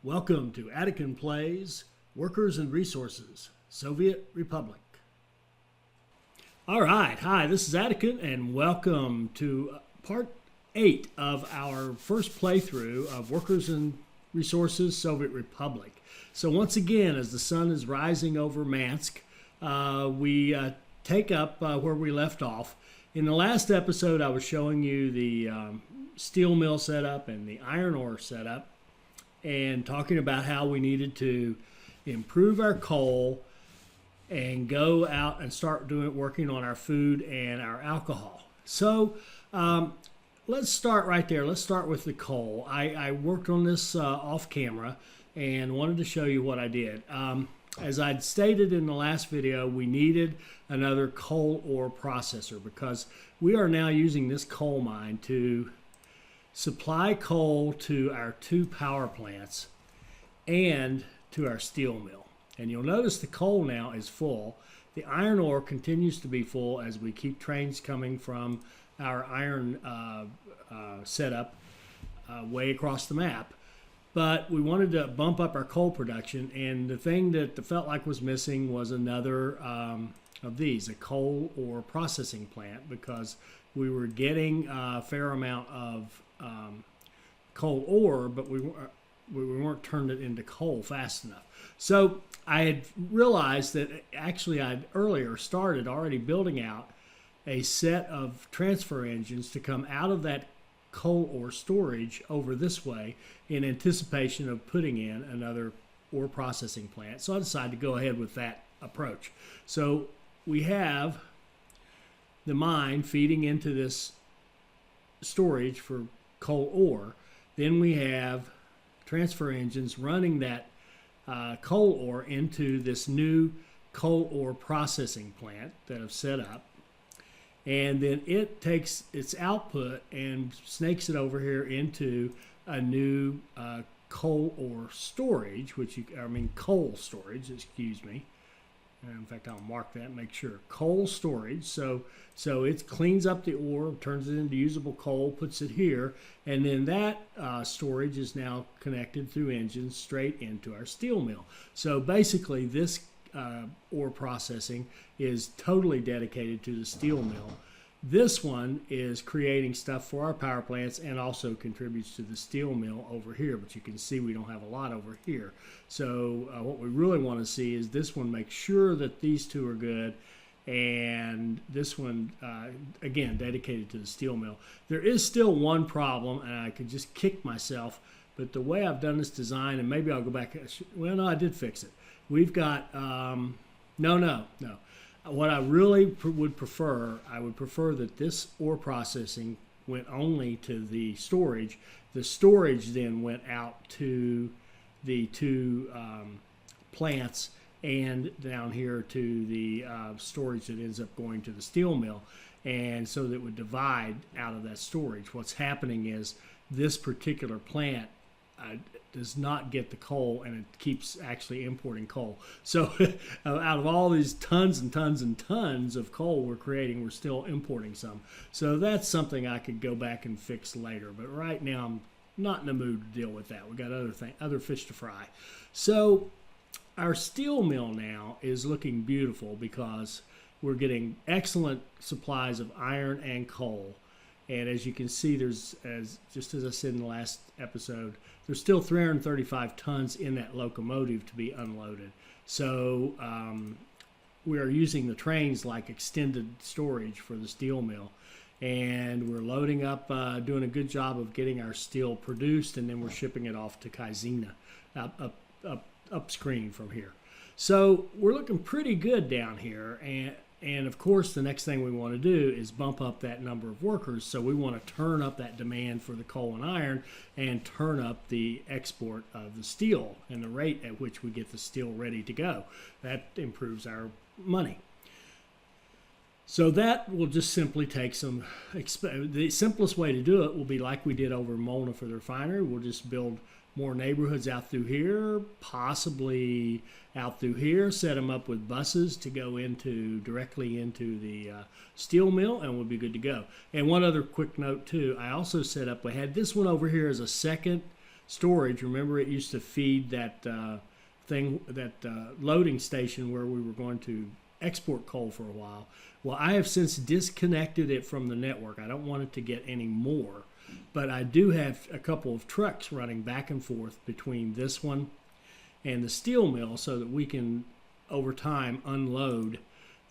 Welcome to Atikin Plays Workers and Resources, Soviet Republic. All right, hi, this is Atikin, and welcome to part 8 of our first playthrough of Workers and Resources, Soviet Republic. So once again, as the sun is rising over Mansk, we take up where we left off. In the last episode, I was showing you the steel mill setup and the iron ore setup, and talking about how we needed to improve our coal and go out and start working on our food and our alcohol. So let's start right there. Let's start with the coal. I worked on this off camera and wanted to show you what I did. As I'd stated in the last video, we needed another coal ore processor because we are now using this coal mine to supply coal to our 2 power plants and to our steel mill. And you'll notice the coal now is full. The iron ore continues to be full as we keep trains coming from our iron setup way across the map. But we wanted to bump up our coal production, and the thing that felt like was missing was another of these, a coal ore processing plant, because we were getting a fair amount of coal ore, but we weren't turning it into coal fast enough. So I had realized that actually I'd earlier started already building out a set of transfer engines to come out of that coal ore storage over this way in anticipation of putting in another ore processing plant. So I decided to go ahead with that approach. So we have the mine feeding into this storage for coal ore. Then we have transfer engines running that coal ore into this new coal ore processing plant that I've set up. And then it takes its output and snakes it over here into a new coal ore storage, coal storage, excuse me. In fact, I'll mark that, make sure. Coal storage. So it cleans up the ore, turns it into usable coal, puts it here, and then that storage is now connected through engines straight into our steel mill. So basically, this ore processing is totally dedicated to the steel mill. This one is creating stuff for our power plants and also contributes to the steel mill over here, but you can see we don't have a lot over here. So what we really want to see is this one make sure that these two are good, and this one, again, dedicated to the steel mill. There is still one problem, and I could just kick myself, but the way I've done this design, and maybe I'll go back, well, no, I did fix it. We've got, no. What I really would prefer, I would prefer that this ore processing went only to the storage. The storage then went out to the 2 plants and down here to the storage that ends up going to the steel mill. And so that would divide out of that storage. What's happening is this particular plant does not get the coal, and it keeps actually importing coal. So out of all these tons and tons and tons of coal we're creating, we're still importing some. So that's something I could go back and fix later. But right now I'm not in the mood to deal with that. We've got other fish to fry. So our steel mill now is looking beautiful because we're getting excellent supplies of iron and coal. And as you can see, just as I said in the last episode, there's still 335 tons in that locomotive to be unloaded. So we are using the trains like extended storage for the steel mill. And we're loading up, doing a good job of getting our steel produced, and then we're shipping it off to Kaizina, upstream from here. So we're looking pretty good down here. And of course, the next thing we want to do is bump up that number of workers. So we want to turn up that demand for the coal and iron and turn up the export of the steel and the rate at which we get the steel ready to go. That improves our money. So that will just simply take some, the simplest way to do it will be like we did over Molna for the refinery. We'll just build more neighborhoods out through here, possibly out through here, set them up with buses to go directly into the steel mill, and we'll be good to go. And one other quick note too, I also set up, we had this one over here as a second storage. Remember, it used to feed that loading station where we were going to export coal for a while. Well, I have since disconnected it from the network. I don't want it to get any more, but I do have a couple of trucks running back and forth between this one and the steel mill so that we can, over time, unload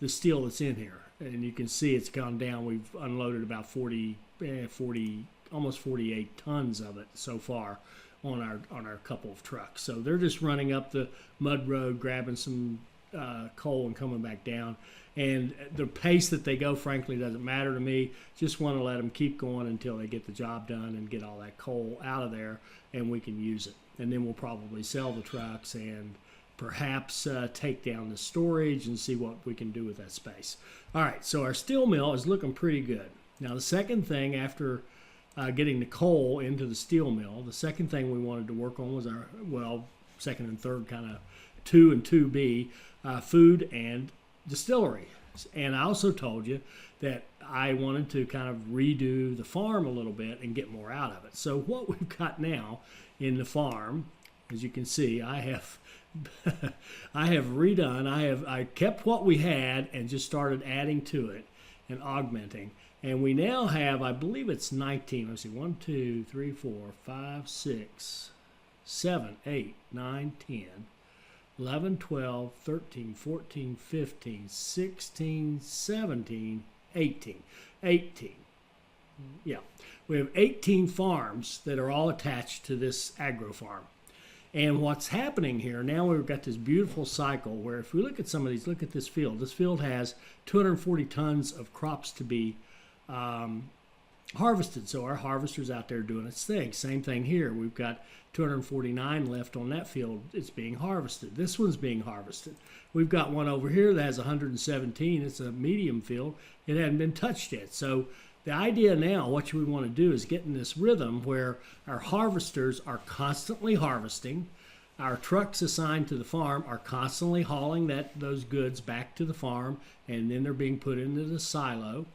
the steel that's in here. And you can see it's gone down. We've unloaded about 40, almost 48 tons of it so far on our couple of trucks. So they're just running up the mud road, grabbing some coal and coming back down. And the pace that they go, frankly, doesn't matter to me. Just want to let them keep going until they get the job done and get all that coal out of there, and we can use it. And then we'll probably sell the trucks and perhaps take down the storage and see what we can do with that space. All right, so our steel mill is looking pretty good. Now, the second thing after getting the coal into the steel mill, the second thing we wanted to work on was our, second and third kind of 2 and 2B, food and distillery. And I also told you that I wanted to kind of redo the farm a little bit and get more out of it. So what we've got now in the farm, as you can see, I have redone. I kept what we had and just started adding to it and augmenting. And we now have, I believe it's 19. Let's see, 1, 2, 3, 4, 5, 6, 7, 8, 9, 10. 11, 12, 13, 14, 15, 16, 17, 18. 18. Yeah. We have 18 farms that are all attached to this agro farm. And what's happening here, now we've got this beautiful cycle where if we look at some of these, look at this field. This field has 240 tons of crops to be harvested. So our harvester's out there doing its thing. Same thing here. We've got 249 left on that field. It's being harvested. This one's being harvested. We've got one over here that has 117. It's a medium field. It hadn't been touched yet. So the idea now, what we want to do is get in this rhythm where our harvesters are constantly harvesting. Our trucks assigned to the farm are constantly hauling those goods back to the farm, and then they're being put into the silo.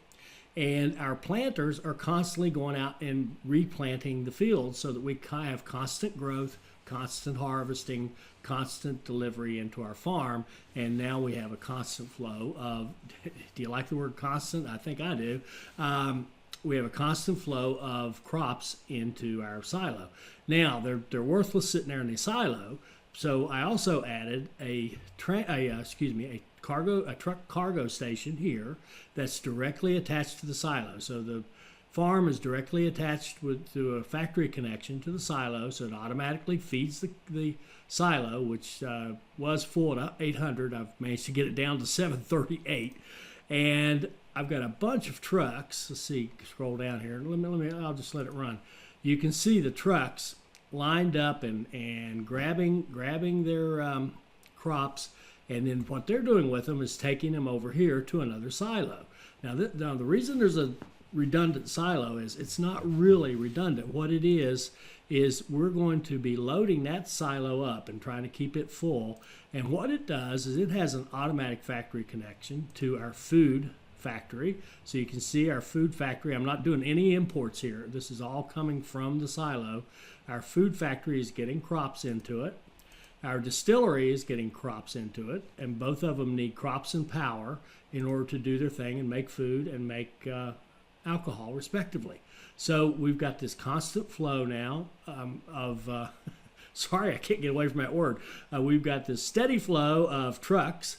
And our planters are constantly going out and replanting the fields so that we have constant growth, constant harvesting, constant delivery into our farm. And now we have a constant flow of, do you like the word constant? I think I do. We have a constant flow of crops into our silo. Now, they're worthless sitting there in the silo. So I also added a truck cargo station here that's directly attached to the silo. So the farm is directly attached through a factory connection to the silo, so it automatically feeds the silo, which was full at 800. I've managed to get it down to 738, and I've got a bunch of trucks. Let's see, scroll down here. I'll just let it run. You can see the trucks lined up and grabbing their crops. And then what they're doing with them is taking them over here to another silo. Now the reason there's a redundant silo is it's not really redundant. What it is we're going to be loading that silo up and trying to keep it full. And what it does is it has an automatic factory connection to our food factory. So you can see our food factory. I'm not doing any imports here. This is all coming from the silo. Our food factory is getting crops into it. Our distillery is getting crops into it, and both of them need crops and power in order to do their thing and make food and make alcohol, respectively. So we've got this constant flow now sorry, I can't get away from that word. We've got this steady flow of trucks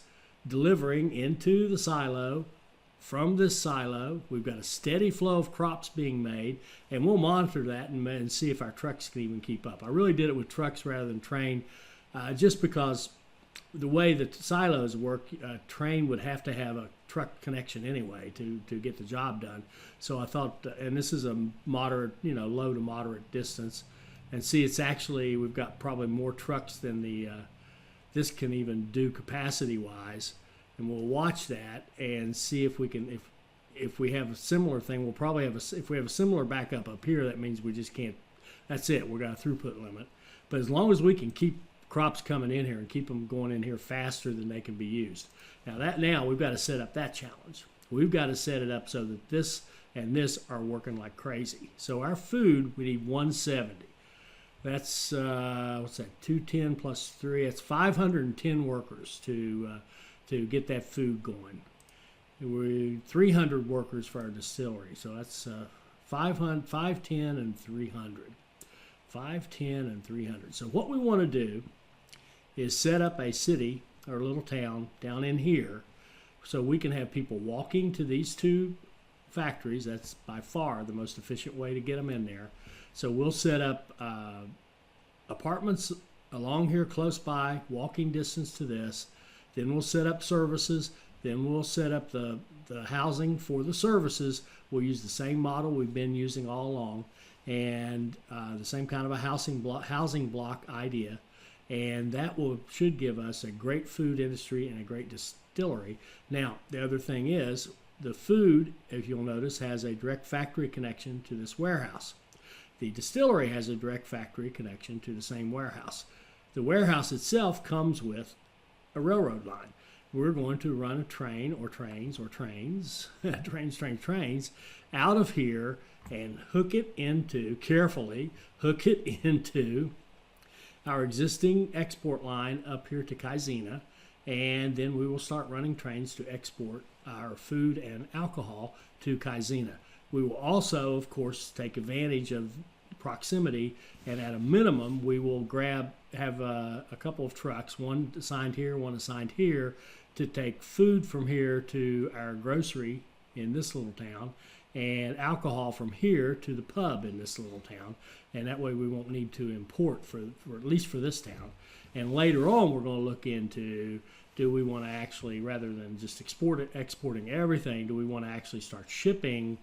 delivering into the silo. From this silo, we've got a steady flow of crops being made, and we'll monitor that and see if our trucks can even keep up. I really did it with trucks rather than train. Just because the way that silos work, a train would have to have a truck connection anyway to get the job done. So I thought, and this is a moderate, low to moderate distance. And see, it's actually, we've got probably more trucks than this can even do capacity-wise. And we'll watch that and see if we can, if we have a similar thing, we'll probably have if we have a similar backup up here, that means we just can't, that's it, we've got a throughput limit. But as long as we can keep crops coming in here and keep them going in here faster than they can be used. Now we've got to set up that challenge. We've got to set it up so that this and this are working like crazy. So our food, we need 170. That's what's that? 210 plus 3. It's 510 workers to get that food going. We 300 workers for our distillery, so that's 510 and 300. 510 and 300. So what we want to do is set up a city or a little town down in here, so we can have people walking to these two factories. That's by far the most efficient way to get them in there. So we'll set up apartments along here close by, walking distance to this. Then we'll set up services. Then we'll set up the housing for the services. We'll use the same model we've been using all along, and the same kind of a housing block idea. And that should give us a great food industry and a great distillery. Now, the other thing is, the food, if you'll notice, has a direct factory connection to this warehouse. The distillery has a direct factory connection to the same warehouse. The warehouse itself comes with a railroad line. We're going to run a train or trains out of here and hook it into our existing export line up here to Kaizena, and then we will start running trains to export our food and alcohol to Kaizena. We will also, of course, take advantage of proximity, and at a minimum, we will have a couple of trucks, one assigned here, one assigned here, to take food from here to our grocery in this little town, and alcohol from here to the pub in this little town. And that way we won't need to import for at least for this town. And later on, we're going to look into, do we want to actually, rather than just exporting everything, do we want to actually start shipping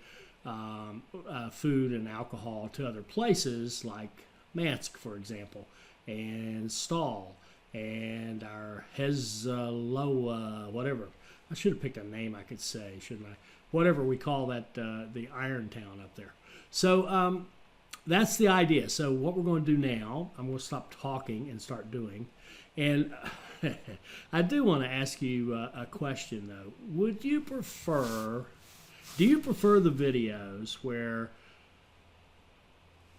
food and alcohol to other places like Mansk, for example, and Stahl, and our Hezloa, whatever. I should have picked a name I could say, shouldn't I? Whatever we call that, the iron town up there. So that's the idea. So what we're going to do now, I'm going to stop talking and start doing. And I do want to ask you a question, though. Do you prefer the videos where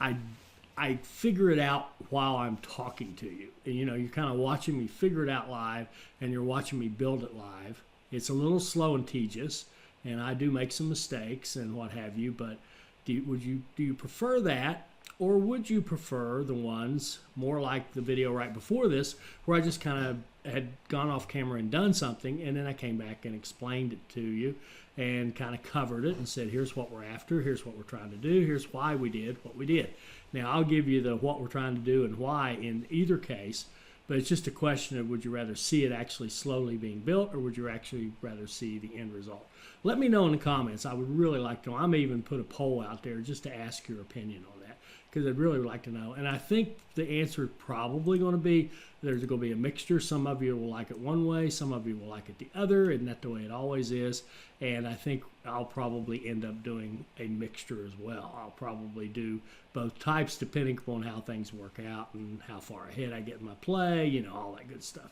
I figure it out while I'm talking to you? And, you're kind of watching me figure it out live, and you're watching me build it live. It's a little slow and tedious, and I do make some mistakes and what have you, but do you prefer that, or would you prefer the ones more like the video right before this, where I just kind of had gone off camera and done something, and then I came back and explained it to you and kind of covered it and said, here's what we're after, here's what we're trying to do, here's why we did what we did. Now, I'll give you the what we're trying to do and why in either case, but it's just a question of, would you rather see it actually slowly being built, or would you actually rather see the end result? Let me know in the comments. I would really like to know. I may even put a poll out there just to ask your opinion on that, because I'd really like to know. And I think the answer is probably going to be, there's going to be a mixture. Some of you will like it one way, some of you will like it the other. Isn't that the way it always is? And I think I'll probably end up doing a mixture as well. I'll probably do both types depending upon how things work out and how far ahead I get in my play, all that good stuff.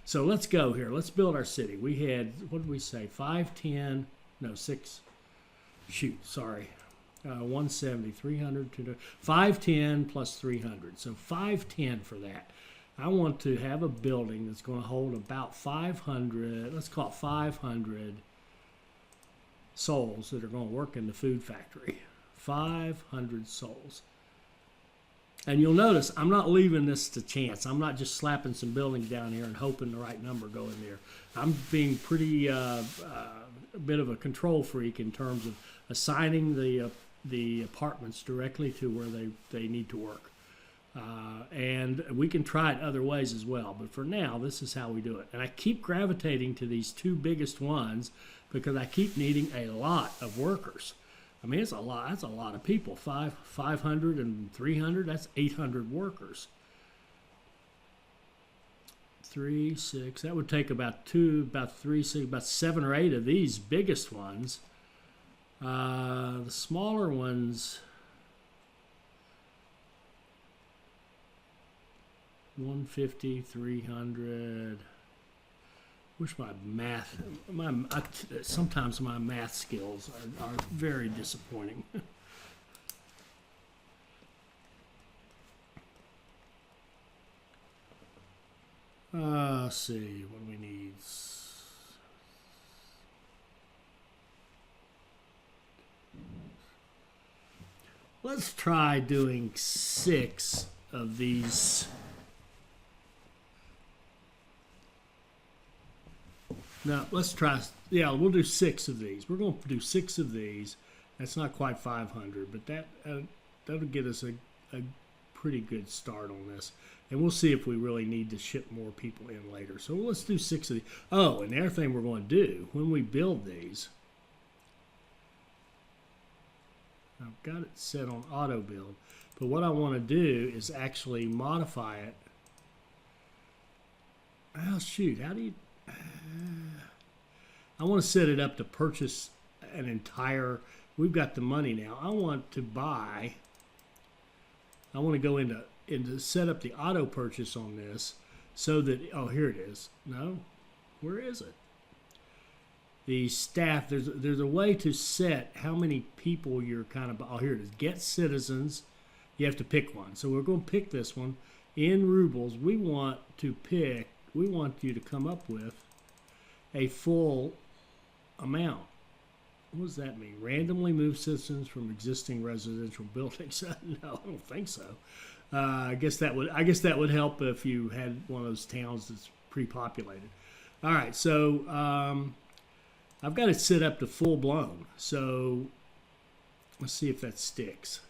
So let's go here. Let's build our city. We had, what did we say, 510, no, 6, shoot, sorry. 170, 300, 510 plus 300. So 510 for that. I want to have a building that's going to hold about 500, let's call it 500 souls that are going to work in the food factory. 500 souls. And you'll notice I'm not leaving this to chance. I'm not just slapping some buildings down here and hoping the right number go in there. I'm being pretty a bit of a control freak in terms of assigning the apartments directly to where they need to work. And we can try it other ways as well. But for now, this is how we do it. And I keep gravitating to these two biggest ones because I keep needing a lot of workers. I mean, it's a lot. That's a lot of people. 500 and 300, that's 800 workers. 3, 6, that would take about 7 or 8 of these biggest ones. The smaller ones, 150, 300. Wish sometimes my math skills are very disappointing. Let's see, what do we need? Let's try doing 6 of these. No, let's try. Yeah, we'll do 6 of these. We're going to do 6 of these. That's not quite 500, but that'll get us a pretty good start on this. And we'll see if we really need to ship more people in later. So let's do 6 of these. Oh, and the other thing we're going to do when we build these, I've got it set on auto build, but what I want to do is actually modify it. Oh, shoot. How do you... I want to set it up to purchase an entire... We've got the money now. I want to buy... I want to go into set up the auto purchase on this so that... Oh, here it is. No? Where is it? The staff, there's a way to set how many people you're kind of... Oh, here it is. Get citizens. You have to pick one. So we're going to pick this one. In rubles, we want you to come up with a full amount. What does that mean? Randomly move citizens from existing residential buildings? No, I don't think so. I guess that would help if you had one of those towns that's pre-populated. All right, so I've got it set up to full blown. So let's see if that sticks.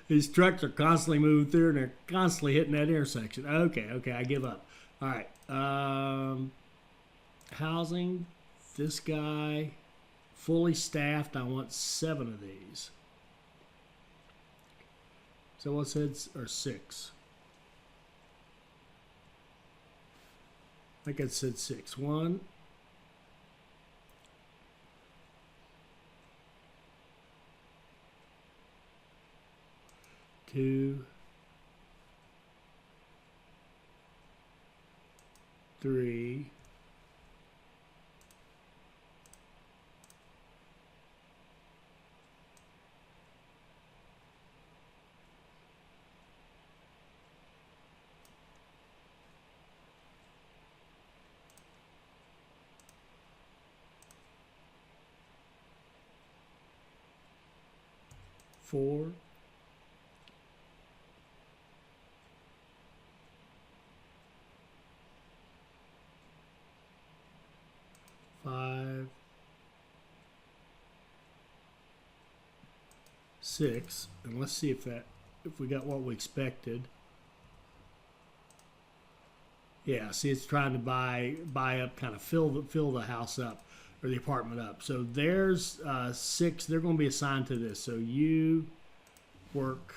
These trucks are constantly moving through and they're constantly hitting that intersection. Okay, I give up. All right. Housing, this guy, fully staffed. I want 7 of these. So what's it, or 6? I think I said 6. 1, 2, 3, 4, 5, 6, and let's see if we got what we expected. Yeah, see, it's trying to buy up, kind of fill the house up, or the apartment up. So there's 6. They're going to be assigned to this. So you work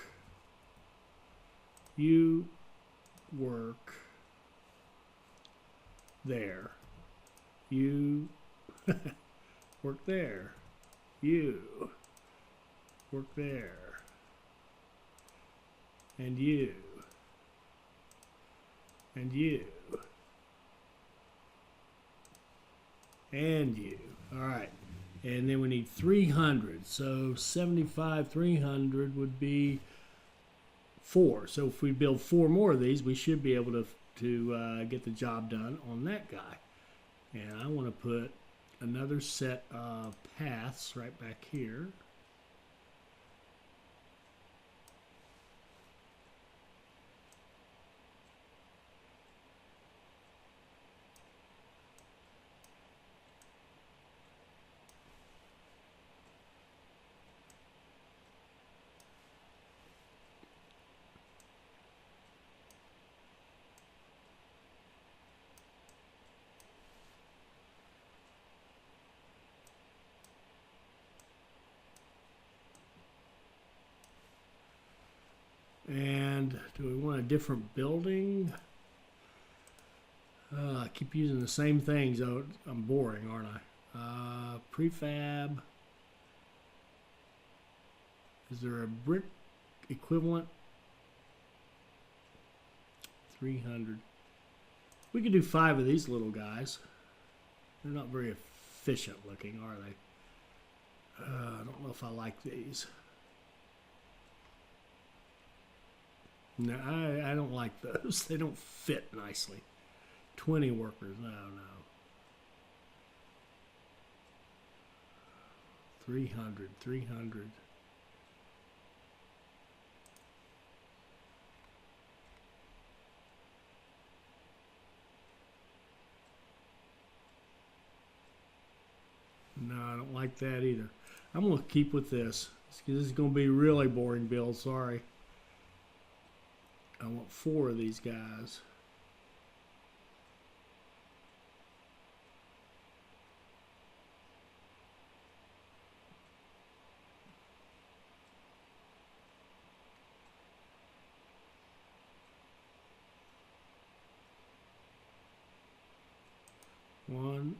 there. You work there. You work there. And you. And you. And you. All right. And then we need 300. So 75, 300 would be 4. So if we build 4 more of these, we should be able to get the job done on that guy. And I want to put another set of paths right back here. And do we want a different building? I keep using the same things. Oh, I'm boring, aren't I? Prefab. Is there a brick equivalent? 300. We could do 5 of these little guys. They're not very efficient looking, are they? I don't know if I like these. No, I don't like those. They don't fit nicely. 20 workers, no. 300. No, I don't like that either. I'm going to keep with this. This is going to be really boring build, sorry. I want 4 of these guys. One.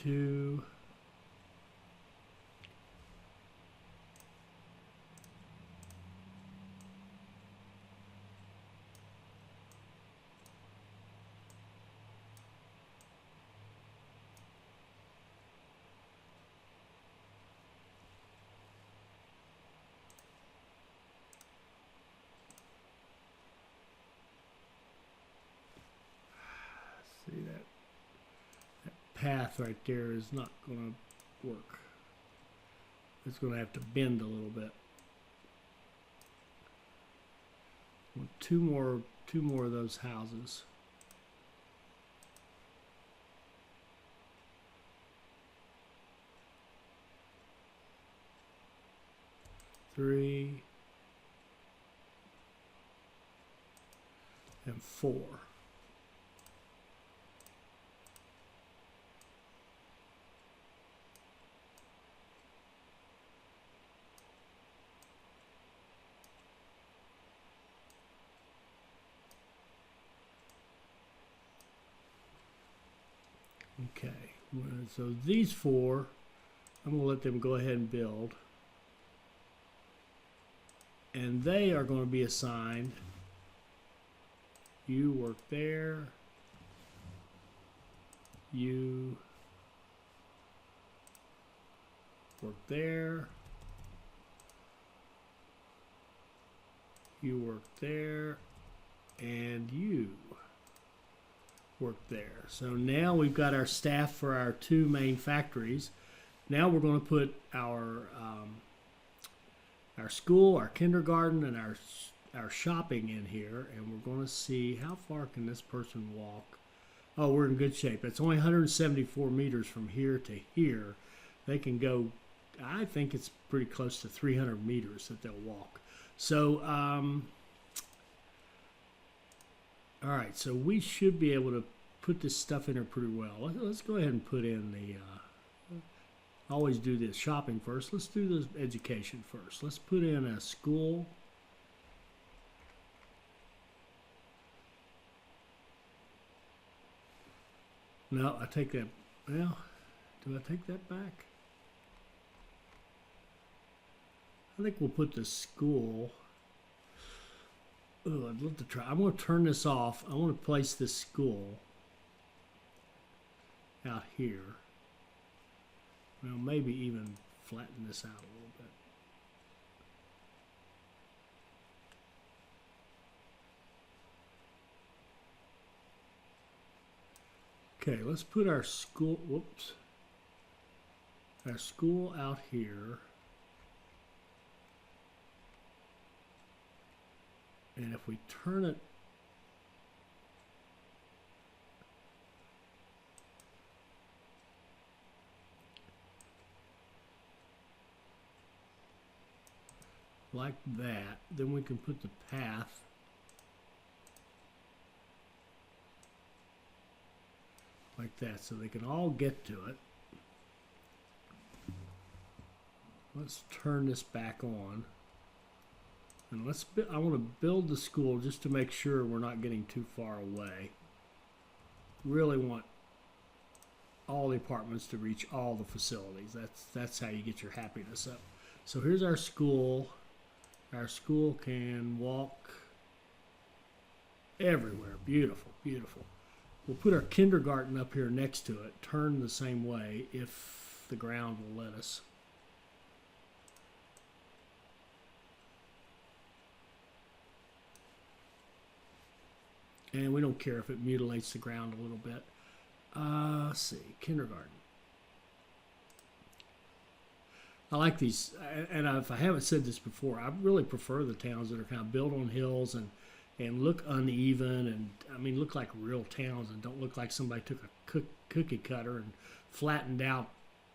Two. See that path right there is not going to work. It's going to have to bend a little bit. Two more of those houses. Three and 4. Okay, so these 4, I'm going to let them go ahead and build. And they are going to be assigned, you work there, you work there, you work there, and you work there. So now we've got our staff for our 2 main factories. Now we're going to put our school, our kindergarten, and our shopping in here, and we're going to see how far can this person walk. Oh, we're in good shape. It's only 174 meters from here to here. They can go, I think it's pretty close to 300 meters that they'll walk. So, all right, so we should be able to put this stuff in there pretty well. Let's go ahead and put in the, I always do this shopping first. Let's do the education first. Let's put in a school. No, I take that, well, do I take that back? I think we'll put the school. Oh, I'd love to try. I'm going to turn this off. I want to place this school out here. Well, maybe even flatten this out a little bit. Okay, let's put our school, whoops, our school out here. And if we turn it like that, then we can put the path like that so they can all get to it. Let's turn this back on. And I want to build the school just to make sure we're not getting too far away. Really want all the apartments to reach all the facilities. That's how you get your happiness up. So here's our school. Our school can walk everywhere. Beautiful, beautiful. We'll put our kindergarten up here next to it, turn the same way if the ground will let us. And we don't care if it mutilates the ground a little bit. Let's see, kindergarten. I like these, and if I haven't said this before, I really prefer the towns that are kind of built on hills and look uneven and, I mean, look like real towns and don't look like somebody took a cookie cutter and flattened out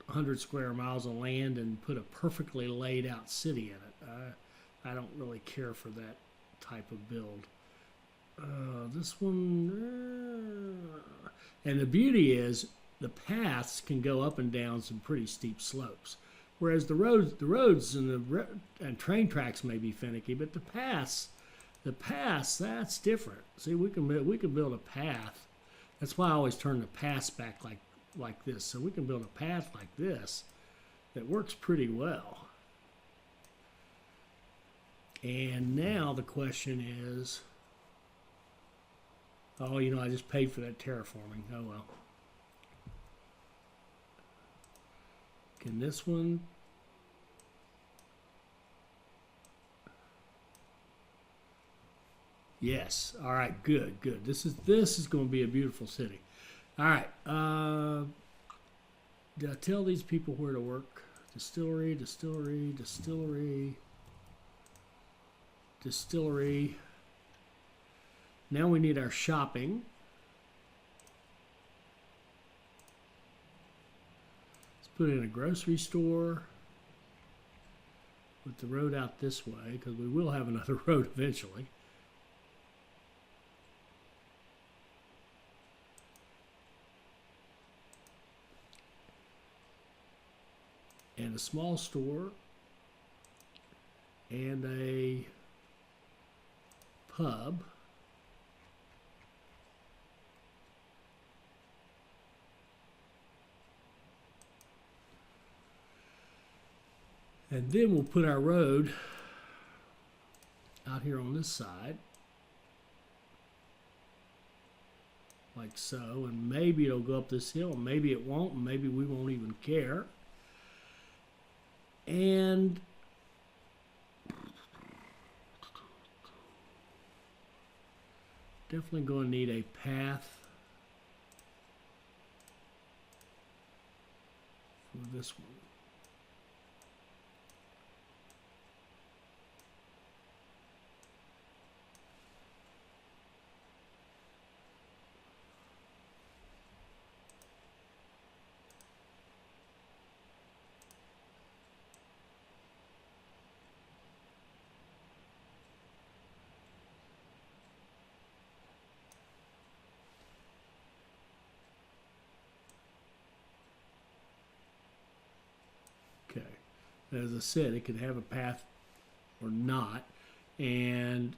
100 square miles of land and put a perfectly laid out city in it. I don't really care for that type of build. This one, and the beauty is the paths can go up and down some pretty steep slopes, whereas the roads and train tracks may be finicky, but the paths, that's different. See, we can build a path. That's why I always turn the paths back like this, so we can build a path like this that works pretty well. And now the question is, oh, you know, I just paid for that terraforming. Oh, well. Can this one? Yes. All right, good, good. This is going to be a beautiful city. All right. Did I tell these people where to work? Distillery, distillery, distillery, distillery. Now we need our shopping. Let's put in a grocery store with the road out this way, because we will have another road eventually. And a small store and a pub. And then we'll put our road out here on this side, like so, and maybe it'll go up this hill, maybe it won't, and maybe we won't even care. And definitely going to need a path for this one. Okay, as I said, it could have a path or not, and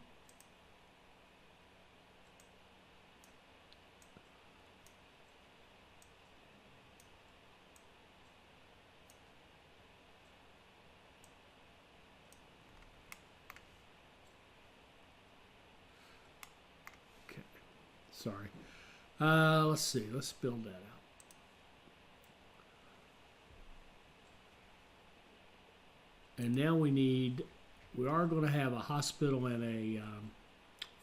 okay, sorry. Let's see, let's build that out. And now we are going to have a hospital and a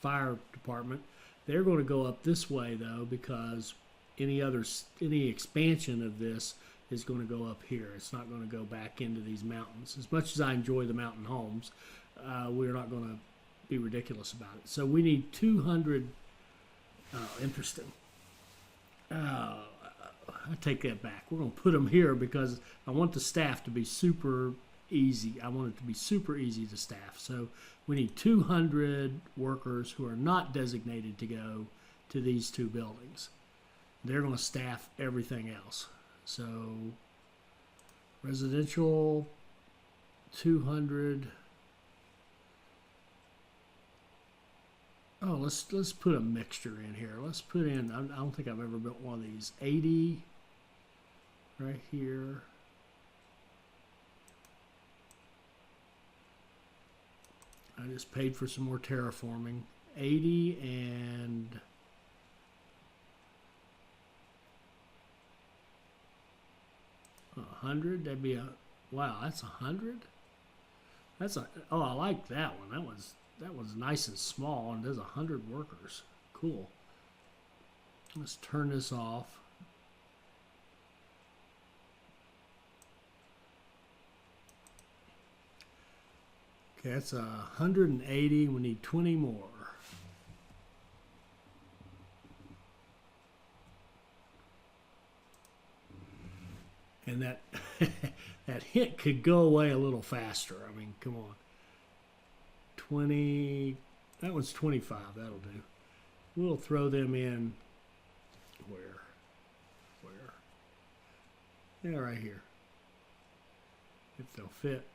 fire department. They're going to go up this way though, because any expansion of this is going to go up here. It's not going to go back into these mountains. As much as I enjoy the mountain homes, we're not going to be ridiculous about it. So we need 200. Interesting. I take that back. We're going to put them here because I want the staff to be super easy. I want it to be super easy to staff. So we need 200 workers who are not designated to go to these two buildings. They're going to staff everything else. So residential 200. Oh, let's put a mixture in here. Let's put in, I don't think I've ever built one of these. 80 right here. I just paid for some more terraforming. 80 and 100. That'd be a, wow, that's 100. That's a, oh, I like that one. That was nice and small, and there's 100 workers. Cool. Let's turn this off. Okay, that's 180. We need 20 more. And that that hint could go away a little faster. I mean, come on. 20. That one's 25. That'll do. We'll throw them in. Where? Yeah, right here. If they'll fit.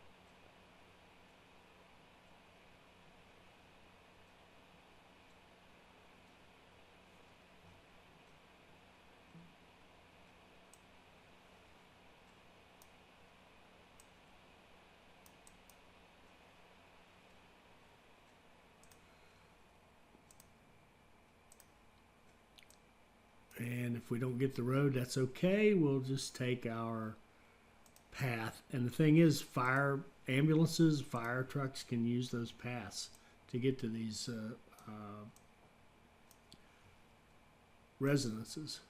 And if we don't get the road, that's okay. We'll just take our path. And the thing is, fire ambulances, fire trucks can use those paths to get to these residences.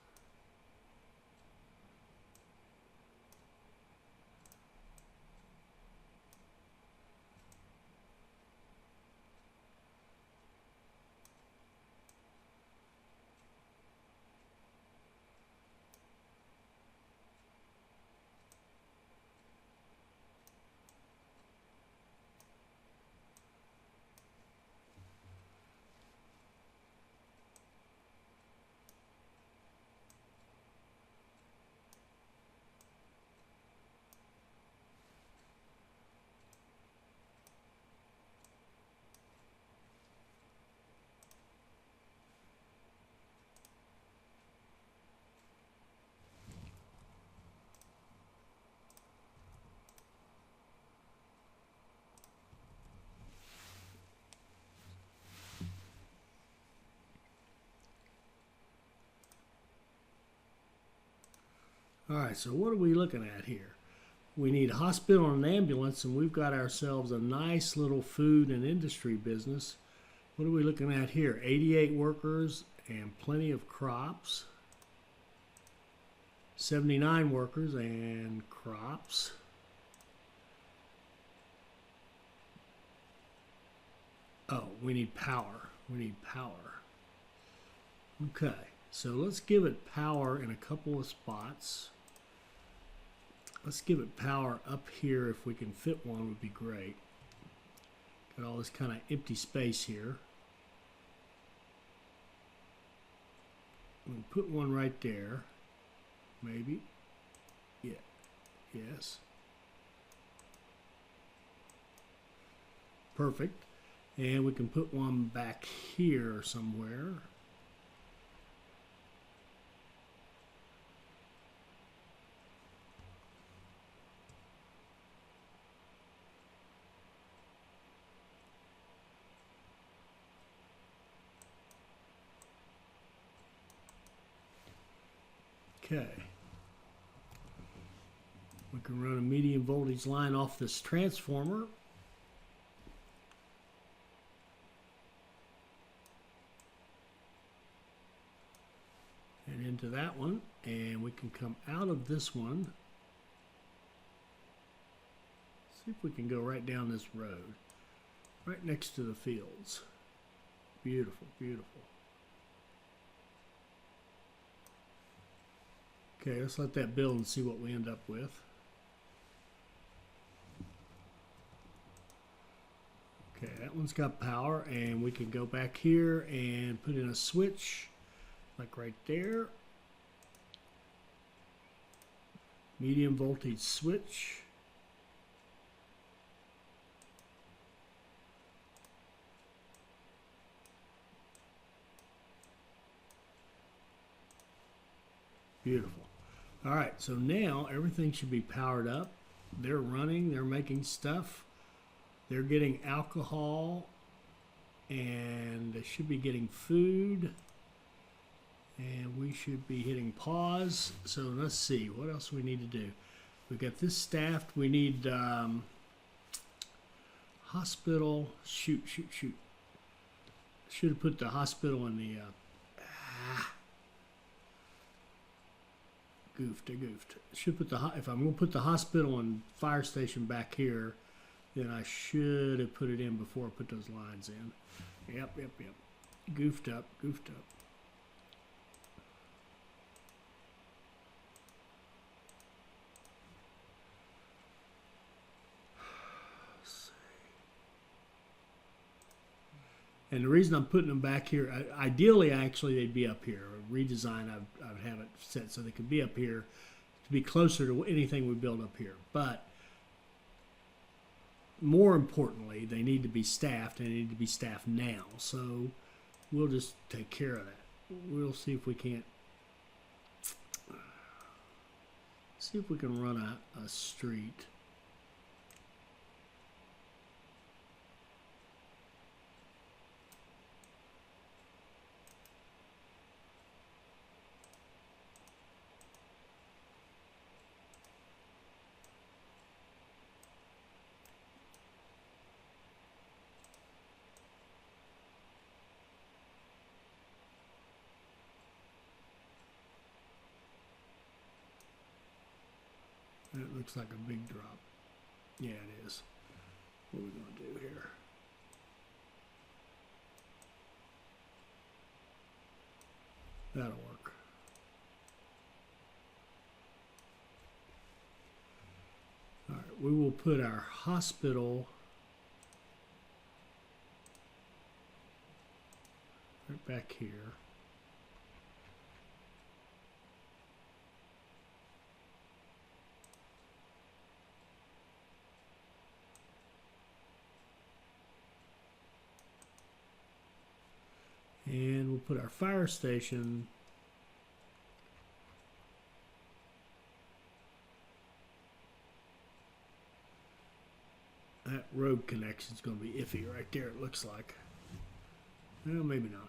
All right, so what are we looking at here? We need a hospital and an ambulance, and we've got ourselves a nice little food and industry business. What are we looking at here? 88 workers and plenty of crops. 79 workers and crops. Oh, we need power. We need power. Okay, so let's give it power in a couple of spots. Let's give it power up here. If we can fit one, would be great. Got all this kind of empty space here. We'll put one right there. Maybe. Yeah. Yes. Perfect. And we can put one back here somewhere. Okay. We can run a medium voltage line off this transformer. And into that one. And we can come out of this one. See if we can go right down this road. Right next to the fields. Beautiful, beautiful. Okay, let's let that build and see what we end up with. Okay, that one's got power, and we can go back here and put in a switch, like right there. Medium voltage switch. Beautiful. All right, so now everything should be powered up. They're running, they're making stuff, they're getting alcohol, and they should be getting food. And we should be hitting pause. So let's see, what else we need to do? We've got this staffed. We need hospital. Shoot. Should have put the hospital in the... Goofed. Should put the if I'm going to put the hospital and fire station back here, then I should have put it in before I put those lines in. Yep. Goofed up. And the reason I'm putting them back here, ideally, actually, they'd be up here. A redesign, I would have it set so they could be up here to be closer to anything we build up here. But more importantly, they need to be staffed, and they need to be staffed now. So we'll just take care of that. We'll see if we can't. See if we can run a street. It looks like a big drop. Yeah, it is. What are we going to do here? That'll work. All right, we will put our hospital right back here. And we'll put our fire station that road connection is going to be iffy right there, it looks like. Well, maybe not.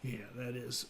Yeah, that is.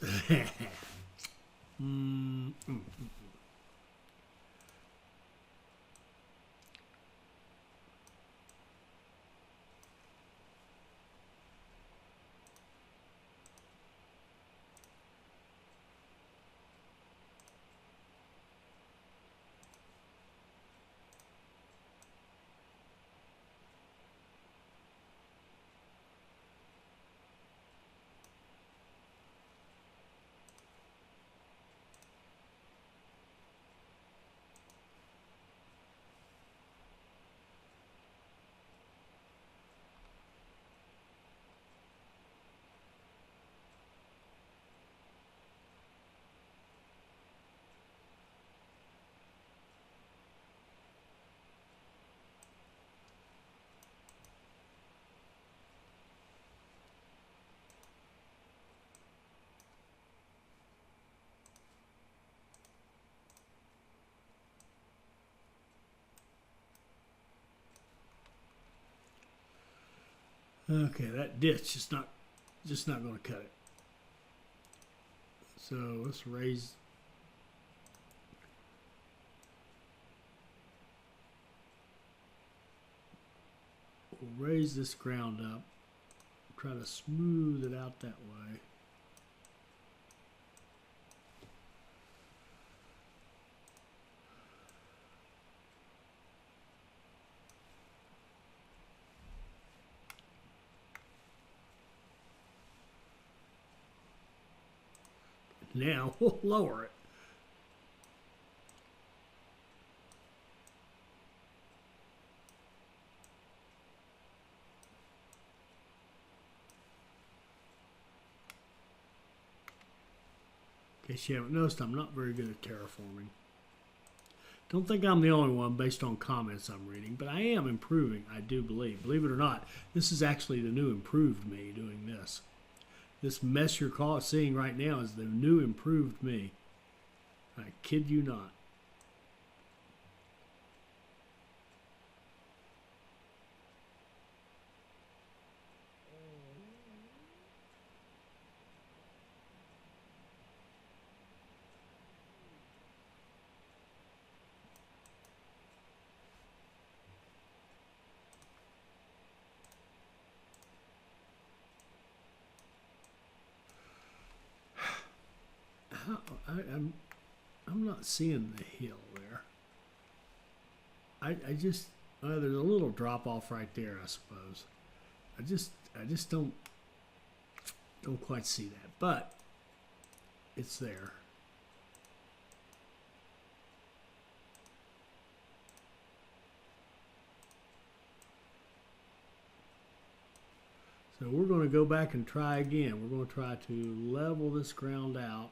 Okay, that ditch is just not going to cut it. So let's raise. We'll raise this ground up. Try to smooth it out that way. Now we'll lower it. In case you haven't noticed, I'm not very good at terraforming. Don't think I'm the only one based on comments I'm reading, but I am improving, I do believe. Believe it or not, this is actually the new improved me doing this. This mess you're seeing right now is the new improved me. I kid you not. I'm not seeing the hill there. I just there's a little drop off right there, I suppose. I just don't quite see that, but it's there. So we're going to go back and try again. We're going to try to level this ground out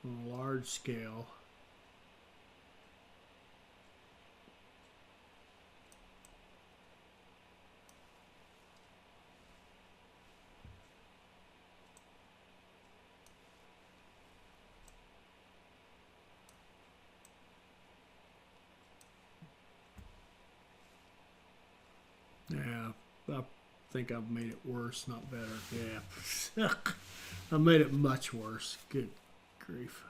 on a large scale. Yeah, I think I've made it worse, not better. Yeah, I made it much worse. Good grief.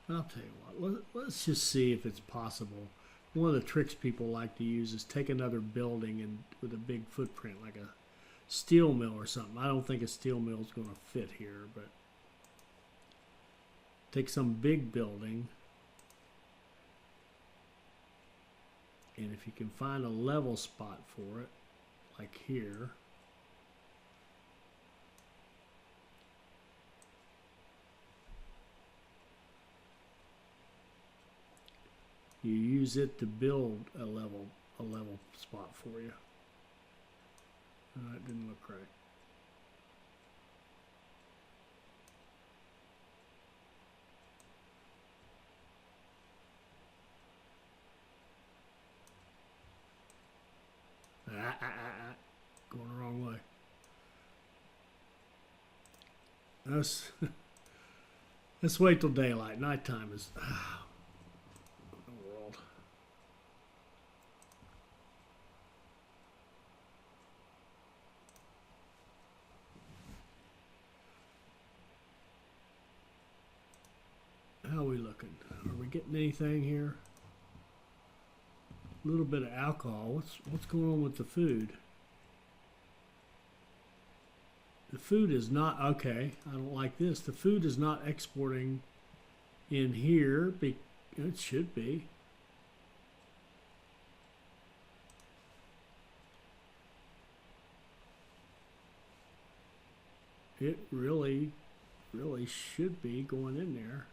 I'll tell you what, let's just see if it's possible. One of the tricks people like to use is take another building and with a big footprint, like a steel mill or something. I don't think a steel mill is going to fit here, but take some big building, and if you can find a level spot for it, like here, you use it to build a level spot for you. That didn't look right. Going the wrong way. Let's wait till daylight. Nighttime is the world. How are we looking? Are we getting anything here? A little bit of alcohol. What's going on with the food? The food is not okay. I don't like this. The food is not exporting in here. It should be. It really should be going in there.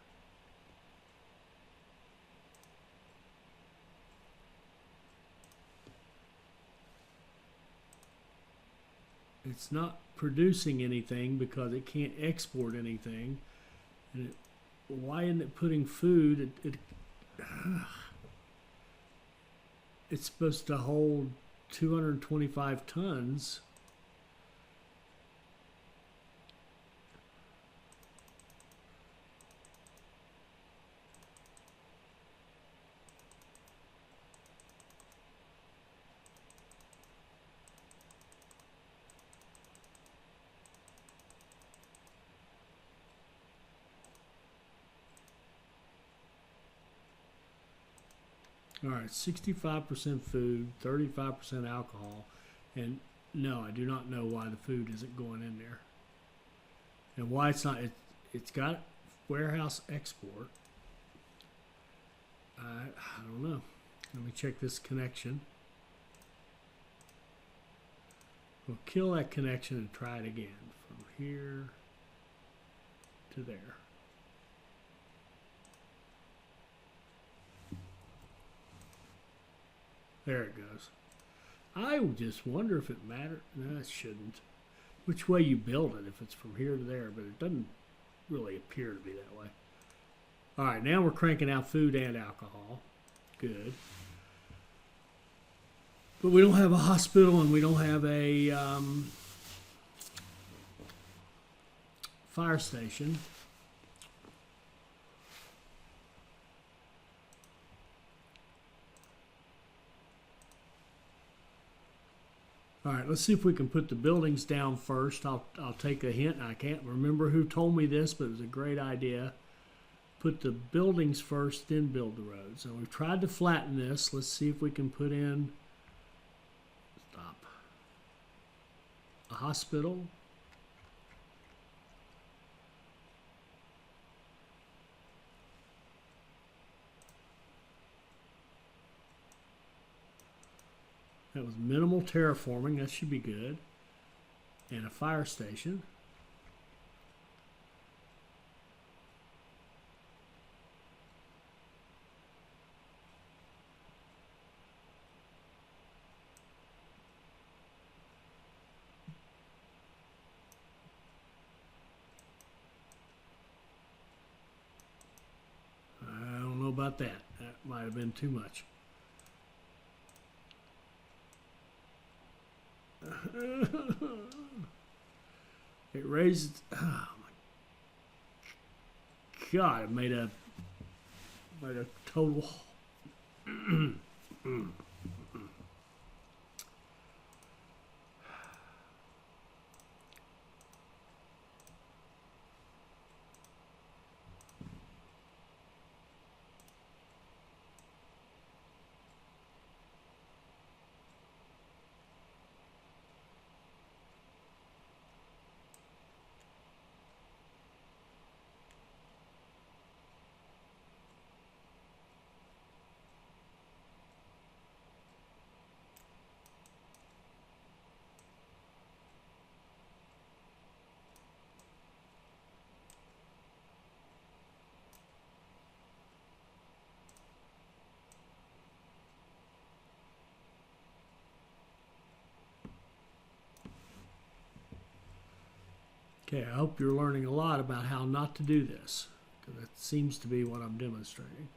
It's not producing anything because it can't export anything. And why isn't it putting food? It's supposed to hold 225 tons. All right, 65% food, 35% alcohol, and no, I do not know why the food isn't going in there, and why it's not. It's got warehouse export. I don't know. Let me check this connection. We'll kill that connection and try it again from here to there. There it goes. I just wonder if it matters. No, it shouldn't. Which way you build it, if it's from here to there, but it doesn't really appear to be that way. All right, now we're cranking out food and alcohol. Good. But we don't have a hospital and we don't have a fire station. All right, let's see if we can put the buildings down first. I'll take a hint. I can't remember who told me this, but it was a great idea. Put the buildings first, then build the roads. So we've tried to flatten this. Let's see if we can put in a hospital. That was minimal terraforming. That should be good. And a fire station. I don't know about that. That might have been too much. It raised. Oh my God! It made a total. Okay, I hope you're learning a lot about how not to do this, because that seems to be what I'm demonstrating.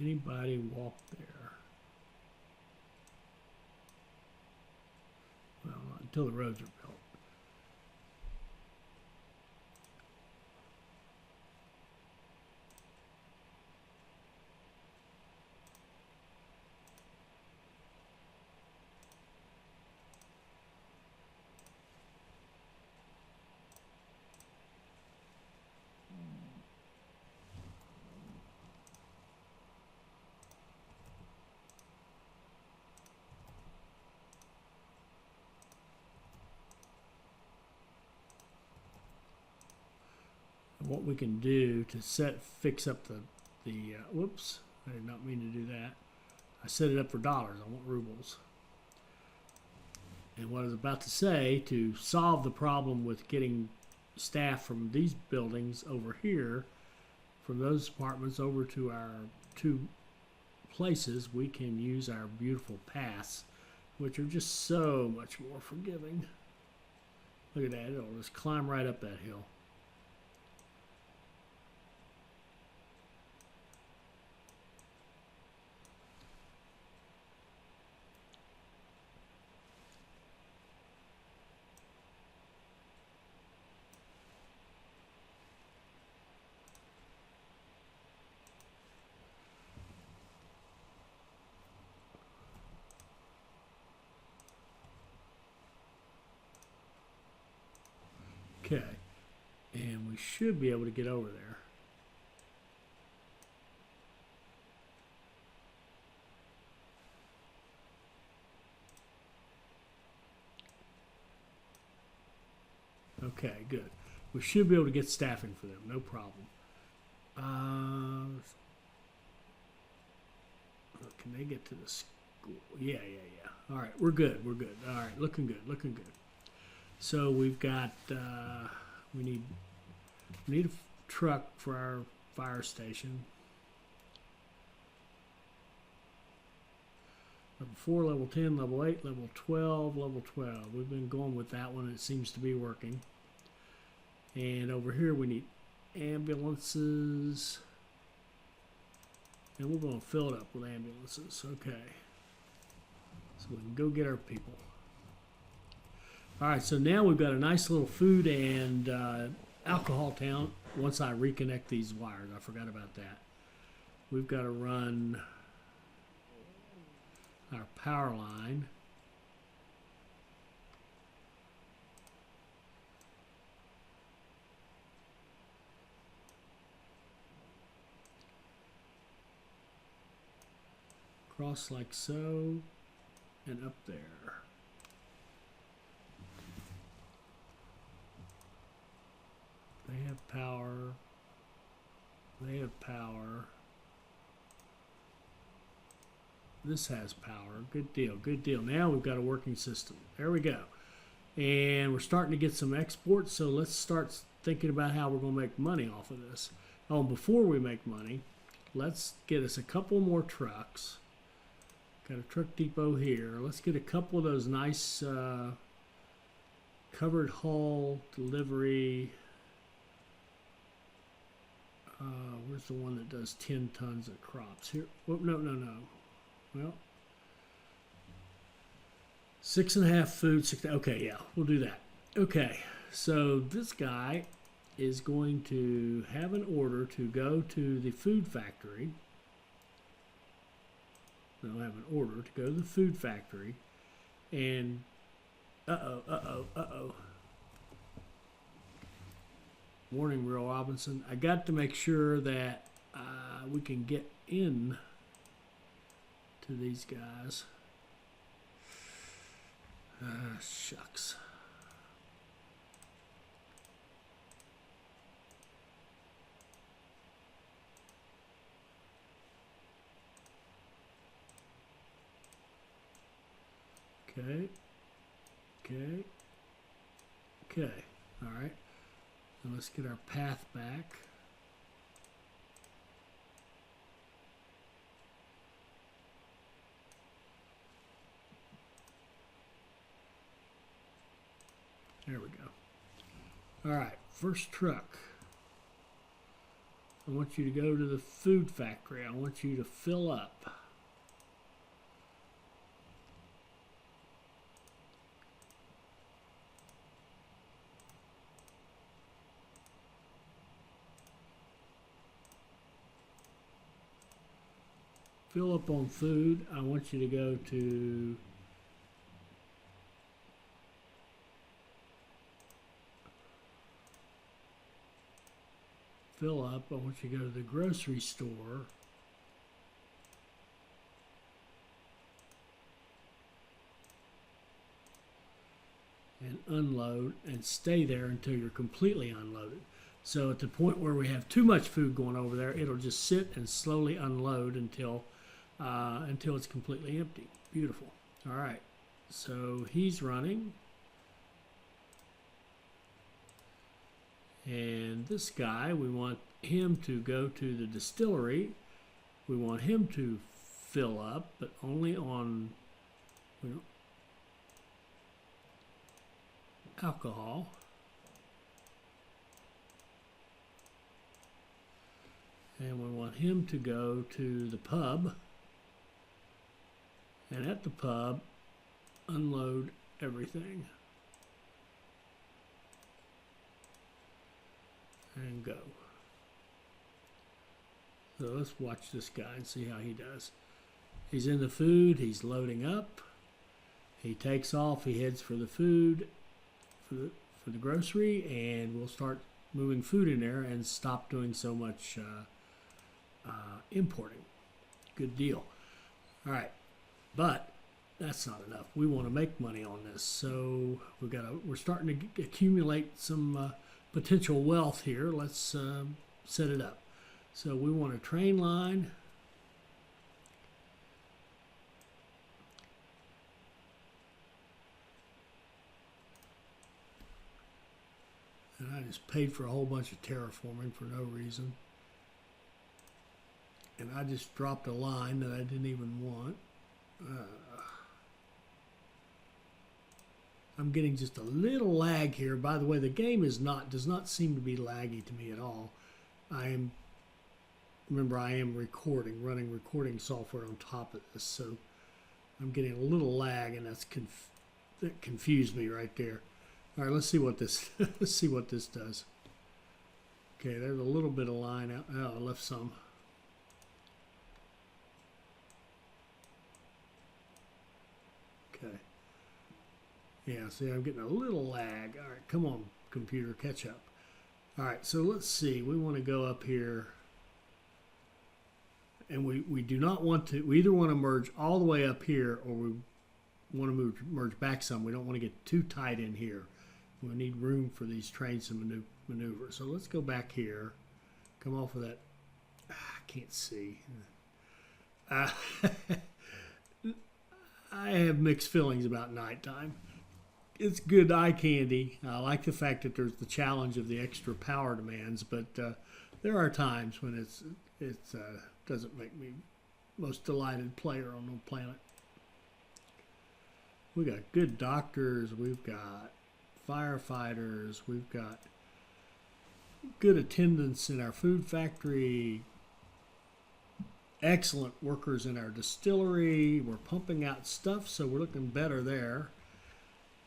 Anybody walk there? Well, not until the roads are built. What we can do to fix up the whoops, I did not mean to do that. I set it up for dollars. I want rubles. And what I was about to say, to solve the problem with getting staff from these buildings over here, from those apartments over to our two places, we can use our beautiful paths, which are just so much more forgiving. Look at that. It'll just climb right up that hill. Okay. And we should be able to get over there. Okay, good. We should be able to get staffing for them, no problem. Can they get to the school? Yeah. All right, we're good. All right, looking good. So we've got, we need a truck for our fire station. Level 4, level 10, level 8, level 12, level 12. We've been going with that one. It seems to be working. And over here we need ambulances. And we're going to fill it up with ambulances. Okay. So we can go get our people. All right, so now we've got a nice little food and alcohol town. Once I reconnect these wires, I forgot about that. We've got to run our power line. Across like so, and up there. They have power. They have power. This has power. Good deal. Good deal. Now we've got a working system. There we go. And we're starting to get some exports. So let's start thinking about how we're going to make money off of this. Oh, and before we make money, let's get us a couple more trucks. Got a truck depot here. Let's get a couple of those nice covered hull delivery. Where's the one that does 10 tons of crops? Here. Oh, no. Well, 6.5 food. 6. Okay, yeah, we'll do that. Okay, so this guy is going to have an order to go to the food factory. They'll have an order to go to the food factory, and Warning, Will Robinson. I got to make sure that we can get in to these guys. Shucks. Okay. All right. Now let's get our path back. There we go. All right, first truck. I want you to go to the food factory. I want you to fill up. Fill up on food. I want you to go to fill up. I want you to go to the grocery store. And unload and stay there until you're completely unloaded. So at the point where we have too much food going over there, it'll just sit and slowly unload until it's completely empty. Beautiful. All right. So he's running. And this guy, we want him to go to the distillery. We want him to fill up, but only on alcohol. And we want him to go to the pub. And at the pub, unload everything. And go. So let's watch this guy and see how he does. He's in the food, he's loading up. He takes off, he heads for the food, for the grocery, and we'll start moving food in there and stop doing so much importing. Good deal. All right, but that's not enough. We want to make money on this, so we're starting to accumulate some potential wealth here. Let's set it up. So we want a train line. And I just paid for a whole bunch of terraforming for no reason. And I just dropped a line that I didn't even want. I'm getting just a little lag here. By the way, the game does not seem to be laggy to me at all. Remember, I am running recording software on top of this, so I'm getting a little lag, and that confused me right there. All right, let's see what this does. Okay, there's a little bit of line out. Oh, I left some. Okay. Yeah, see, I'm getting a little lag. All right, come on, computer, catch up. All right, so let's see. We want to go up here. And we do not want to, we either want to merge all the way up here, or we want to merge back some. We don't want to get too tight in here. We need room for these trains to maneuver. So let's go back here. Come off of that. I can't see. I have mixed feelings about nighttime. It's good eye candy. I like the fact that there's the challenge of the extra power demands, but there are times when it doesn't make me most delighted player on the planet. We got good doctors. We've got firefighters. We've got good attendance in our food factory. Excellent workers in our distillery. We're pumping out stuff, so we're looking better there.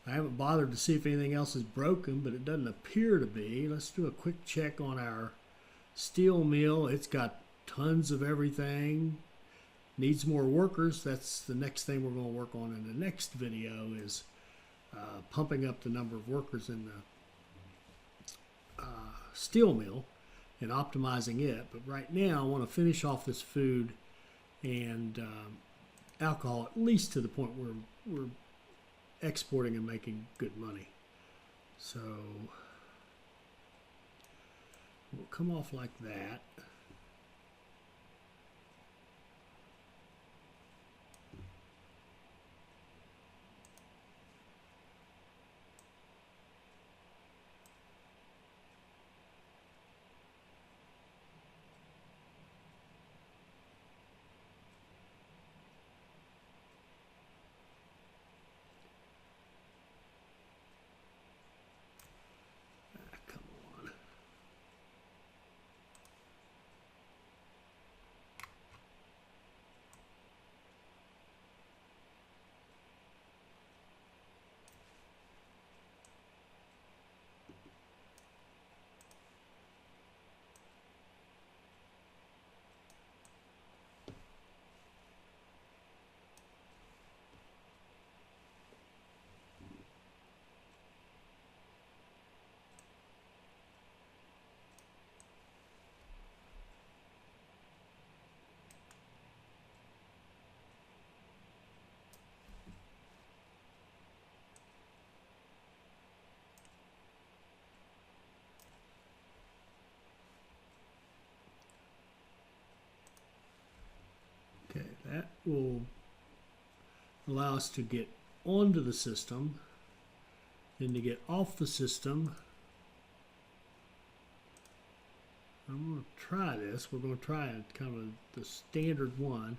I haven't bothered to see if anything else is broken, but it doesn't appear to be. Let's do a quick check on our steel mill. It's got tons of everything. Needs more workers. That's the next thing we're going to work on in the next video, is pumping up the number of workers in the steel mill and optimizing it. But right now I want to finish off this food and alcohol, at least to the point where we're exporting and making good money. So we'll come off like that. Okay, that will allow us to get onto the system, then to get off the system. I'm going to try this. We're going to try kind of the standard one,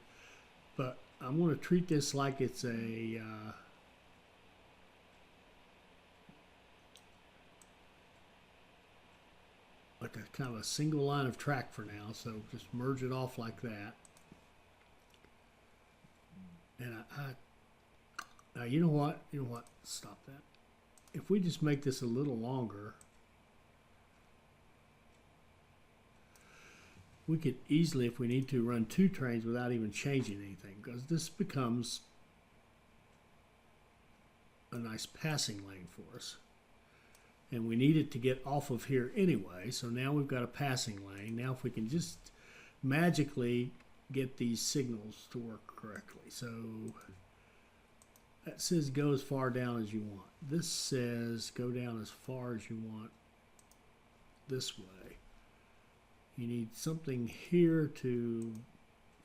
but I'm going to treat this like it's a kind of a single line of track for now. So just merge it off like that. And now you know what? Stop that. If we just make this a little longer, we could easily, if we need to, run 2 trains without even changing anything, because this becomes a nice passing lane for us. and we need it to get off of here anyway. So now we've got a passing lane. Now if we can just magically get these signals to work correctly. So that says go as far down as you want. This says go down as far as you want this way. You need something here to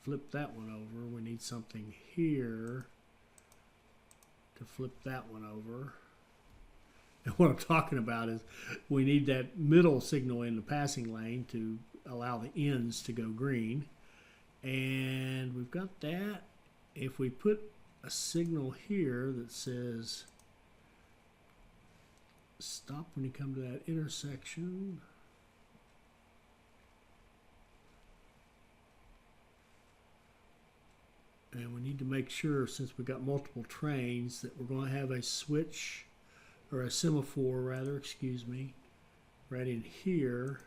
flip that one over. We need something here to flip that one over. And what I'm talking about is we need that middle signal in the passing lane to allow the ends to go green. And we've got that. If we put a signal here that says stop when you come to that intersection. And we need to make sure, since we've got multiple trains, that we're going to have a switch, or a semaphore rather, excuse me, right in here.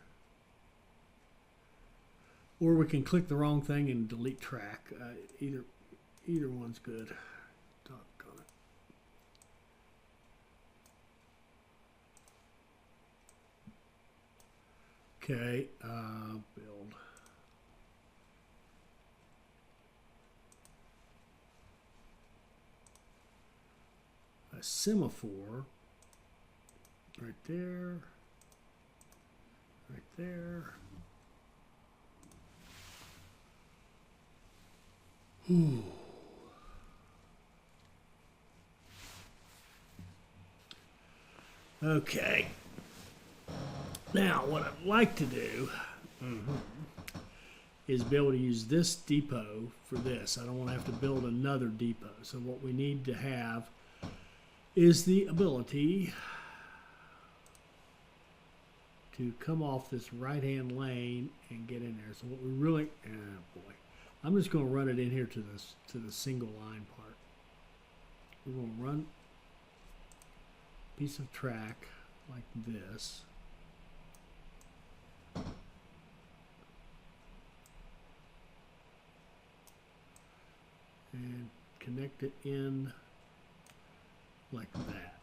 Or we can click the wrong thing and delete track. Either one's good. Doggone it. Okay, build. A semaphore right there, right there. Ooh. Okay. Now, what I'd like to do is be able to use this depot for this. I don't want to have to build another depot. So what we need to have is the ability to come off this right-hand lane and get in there. So what we really, boy, I'm just going to run it in here to the single line part. We're going to run a piece of track like this. And connect it in like that.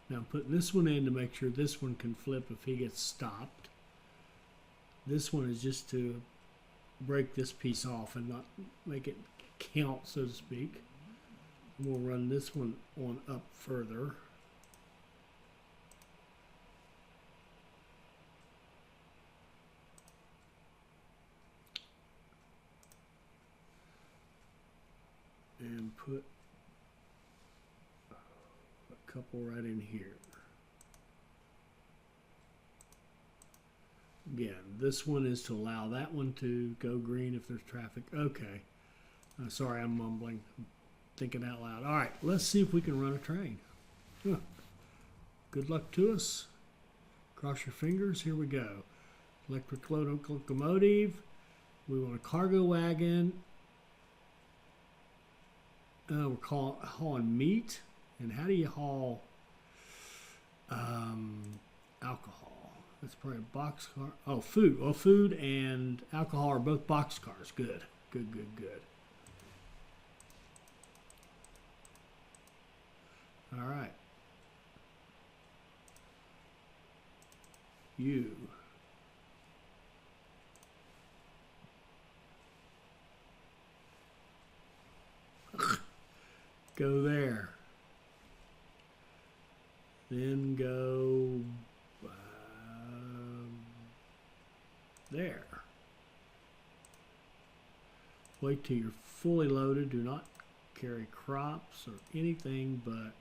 Now I'm putting this one in to make sure this one can flip if he gets stopped. This one is just to break this piece off and not make it count, so to speak. And we'll run this one on up further. And put a couple right in here. Again, this one is to allow that one to go green if there's traffic. Okay. Sorry, I'm mumbling. I'm thinking out loud. All right, let's see if we can run a train. Huh. Good luck to us. Cross your fingers. Here we go. Electric locomotive. We want a cargo wagon. We're hauling meat. And how do you haul alcohol? That's probably a box car. Oh, food. Well, food and alcohol are both box cars. Good. Good, good, good. All right. You. Go there. Then go there. Wait till you're fully loaded. Do not carry crops or anything but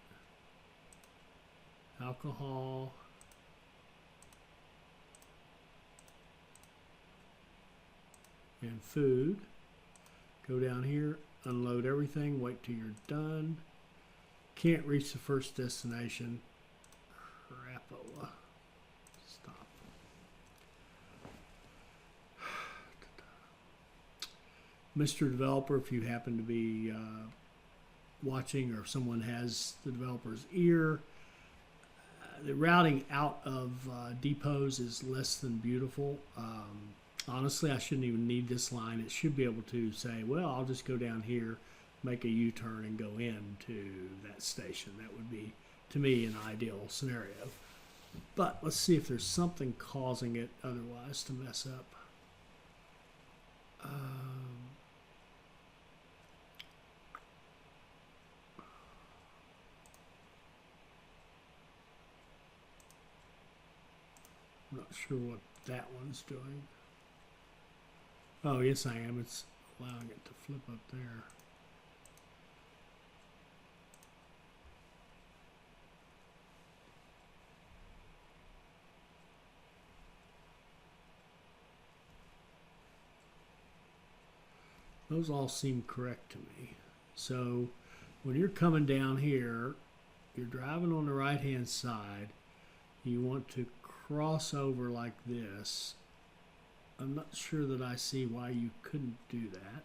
alcohol. And food. Go down here, unload everything, wait till you're done. Can't reach the first destination. Crapola. Stop. Mr. Developer, if you happen to be watching or if someone has the developer's ear. The routing out of depots is less than beautiful. Honestly, I shouldn't even need this line. It should be able to say, well, I'll just go down here, make a U-turn, and go into that station. That would be, to me, an ideal scenario. But let's see if there's something causing it otherwise to mess up. I'm not sure what that one's doing. Oh, yes, I am. It's allowing it to flip up there. Those all seem correct to me. So when you're coming down here, you're driving on the right hand side, you want to cross over like this. I'm not sure that I see why you couldn't do that.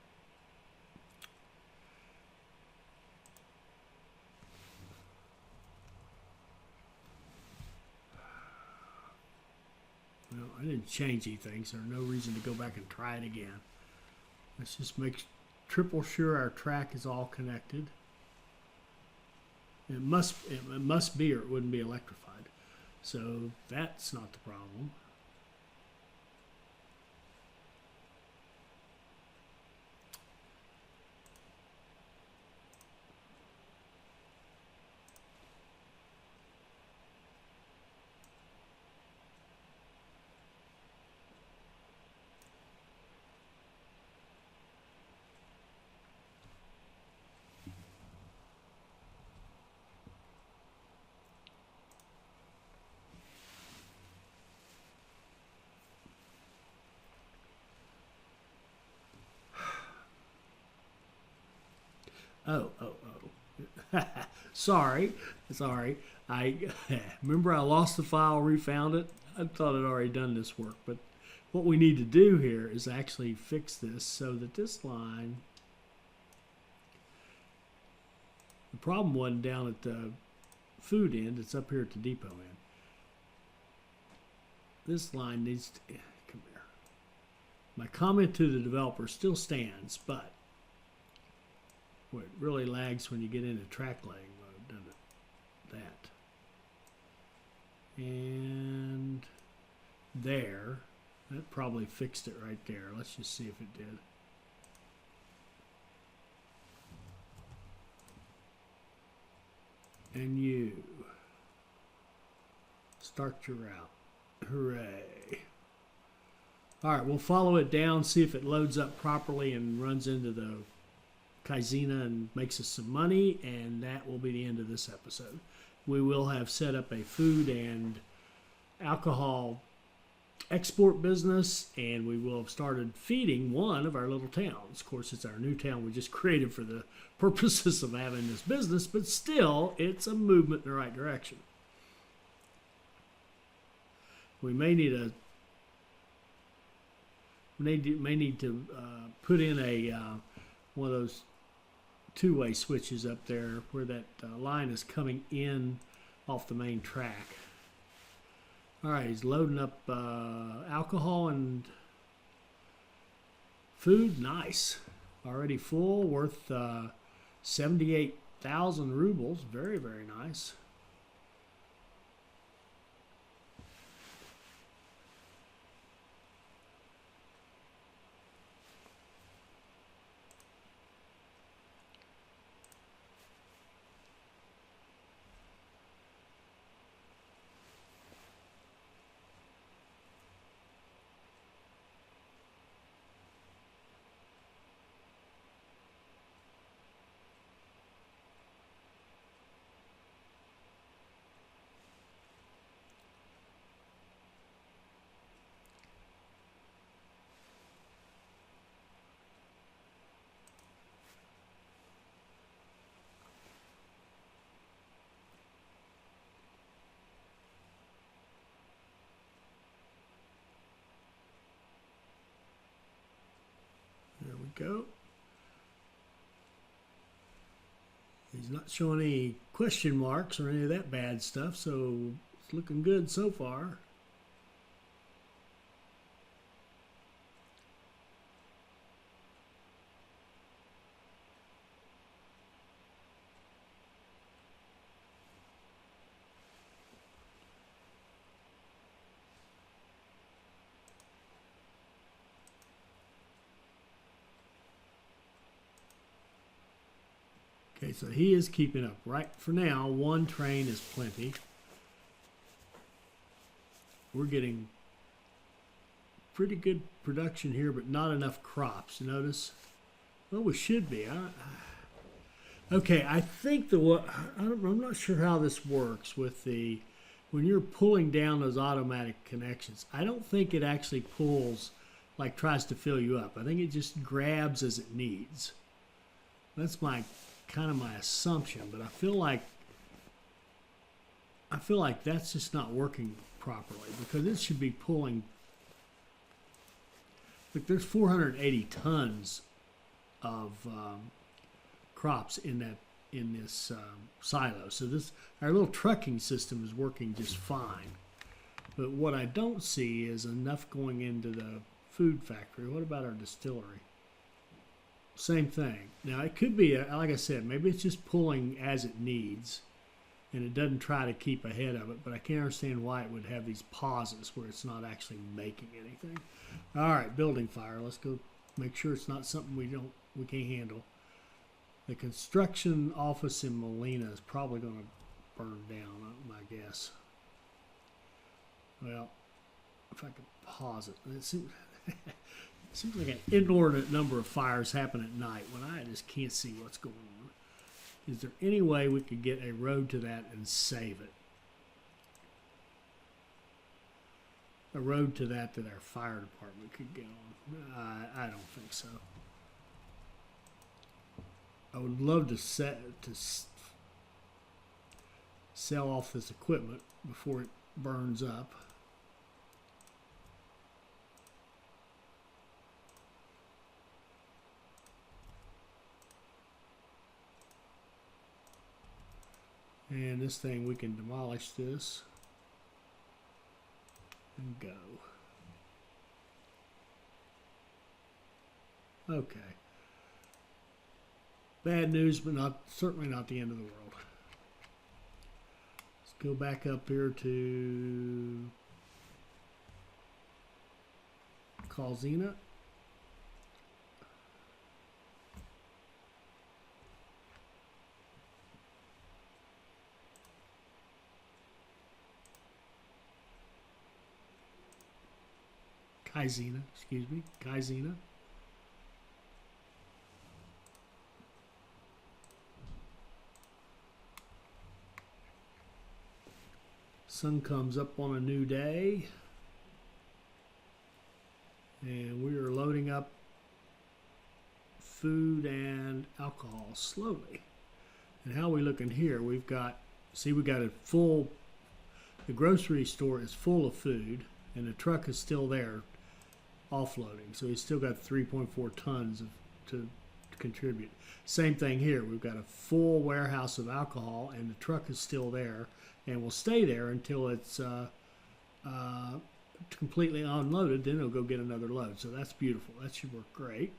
Well, I didn't change anything, so there's no reason to go back and try it again. Let's just make triple sure our track is all connected. It must be, or it wouldn't be electrified. So that's not the problem. Oh. Sorry. I remember I lost the file, refound it. I thought I'd already done this work, but what we need to do here is actually fix this so that this line, the problem wasn't down at the food end, it's up here at the depot end. This line needs to, come here. My comment to the developer still stands, but it really lags when you get into track laying mode, doesn't it? That. And there. That probably fixed it right there. Let's just see if it did. And you. Start your route. Hooray. All right, we'll follow it down, see if it loads up properly and runs into the Kaizena and makes us some money, and that will be the end of this episode. We will have set up a food and alcohol export business, and we will have started feeding one of our little towns. Of course, it's our new town we just created for the purposes of having this business, but still, it's a movement in the right direction. We may need to put in a one of those two-way switches up there where that line is coming in off the main track. All right, he's loading up alcohol and food. Nice. Already full, worth 78,000 rubles. Very, very nice. There we go. He's not showing any question marks or any of that bad stuff, so it's looking good so far. Okay, so he is keeping up. Right for now, one train is plenty. We're getting pretty good production here, but not enough crops. Notice? Well, we should be. Okay, I think I'm not sure how this works with when you're pulling down those automatic connections. I don't think it actually pulls, like tries to fill you up. I think it just grabs as it needs. That's my assumption, but I feel like that's just not working properly because it should be pulling. Look, there's 480 tons of crops in this silo. So our little trucking system is working just fine. But what I don't see is enough going into the food factory. What about our distillery? Same thing. Now it could be, like I said, maybe it's just pulling as it needs, and it doesn't try to keep ahead of it. But I can't understand why it would have these pauses where it's not actually making anything. All right, building fire. Let's go make sure it's not something we can't handle. The construction office in Molina is probably going to burn down, my guess. Well, if I could pause it. It seems like an inordinate number of fires happen at night when I just can't see what's going on. Is there any way we could get a road to that and save it? A road to that our fire department could get on? I don't think so. I would love to sell off this equipment before it burns up. And this thing, we can demolish this and go. Okay. Bad news, but certainly not the end of the world. Let's go back up here to Calzina. Kaizena, excuse me, Kaizena. Sun comes up on a new day, and we are loading up food and alcohol slowly. And how are we looking here? We got a full, the grocery store is full of food, and the truck is still there offloading. So he's still got 3.4 tons to contribute. Same thing here. We've got a full warehouse of alcohol, and the truck is still there and will stay there until it's completely unloaded. Then it'll go get another load. So that's beautiful. That should work great.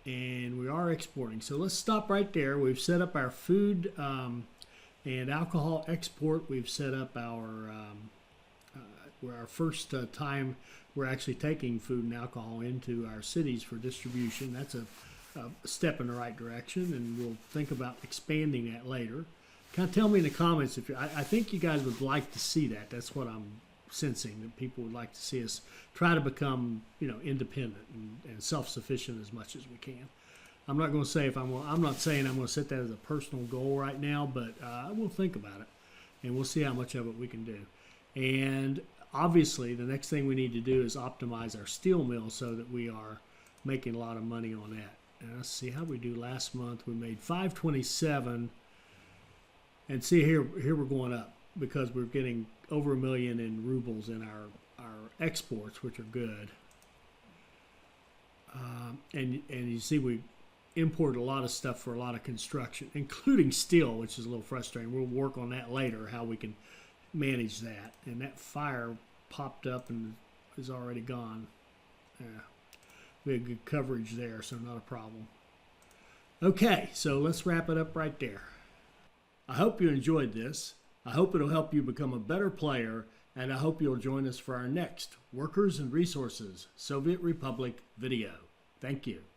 And we are exporting. So let's stop right there. We've set up our food and alcohol export. We've set up our first time we're actually taking food and alcohol into our cities for distribution. That's a step in the right direction, and we'll think about expanding that later. Kind of tell me in the comments if I think you guys would like to see that. That's what I'm sensing, that people would like to see us try to become, independent and self-sufficient as much as we can. I'm not going to say I'm not saying I'm going to set that as a personal goal right now, but we'll think about it, and we'll see how much of it we can do. And obviously, the next thing we need to do is optimize our steel mill so that we are making a lot of money on that. And let's see how we do last month. We made $527, and see here we're going up because we're getting over $1 million in rubles in our exports, which are good. And you see we imported a lot of stuff for a lot of construction, including steel, which is a little frustrating. We'll work on that later, how we can manage that. And that fire popped up and is already gone. Yeah. We had good coverage there, so not a problem. Okay, so let's wrap it up right there. I hope you enjoyed this. I hope it'll help you become a better player, and I hope you'll join us for our next Workers and Resources Soviet Republic video. Thank you.